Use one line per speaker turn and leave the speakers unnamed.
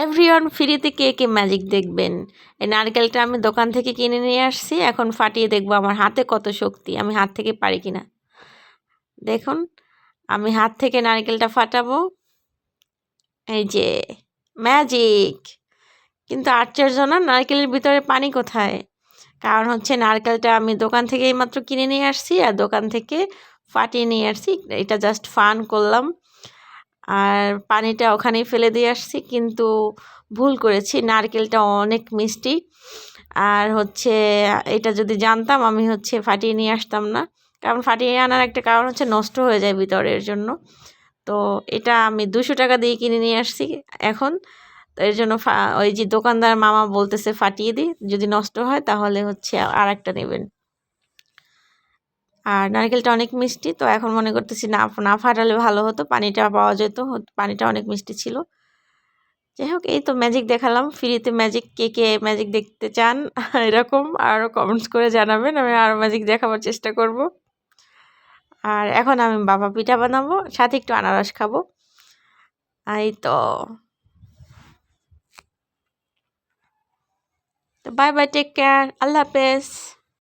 Everyone ফ্রিতে কে কে magic দেখবেন। এই নারকেলটা আমি দোকান থেকে কিনে নিয়ে আসছি, এখন ফাটিয়ে দেখবো আমার হাতে কত শক্তি, আমি হাত থেকে পারি কিনা। দেখুন আমি হাত থেকে নারকেলটা ফাটাবো, এই যে ম্যাজিক। কিন্তু আশ্চর্য না, নারকেলের ভিতরে পানি কোথায়? কারণ হচ্ছে নারকেলটা আমি দোকান থেকে এইমাত্র কিনে নিয়ে আসছি আর দোকান থেকে ফাটিয়ে নিয়ে আসছি, এটা জাস্ট ফান করলাম আর পানিটা ওখানেই ফেলে দিয়ে আসছি। কিন্তু ভুল করেছি, নারকেলটা অনেক মিষ্টি। আর হচ্ছে এটা যদি জানতাম আমি হচ্ছে ফাটিয়ে নিয়ে আসতাম না, কারণ ফাটিয়ে আনার একটা কারণ হচ্ছে নষ্ট হয়ে যায় ভিতরের জন্য। তো এটা আমি 200 টাকা দিয়ে কিনে নিয়ে আসছি এখন। তো এর জন্য ওই যে দোকানদার মামা বলতেছে ফাটিয়ে দিই, যদি নষ্ট হয় তাহলে হচ্ছে আর একটা নেবেন। আর নারকেলটা অনেক মিষ্টি, তো এখন মনে করতেছি না না ফাটালে ভালো হতো, পানিটা পাওয়া যেত, পানিটা অনেক মিষ্টি ছিল। যাই হোক, এই তো ম্যাজিক দেখালাম ফ্রিতে। ম্যাজিক কে কে ম্যাজিক দেখতে চান এরকম আরও কমেন্টস করে জানাবেন, আমি আরও ম্যাজিক দেখাবার চেষ্টা করব। আর এখন আমি বাবা পিঠা বানাবো, সাথে একটু আনারস খাবো। এই তো বাই বাই, টেক কেয়ার, আল্লাহ হাফেজ।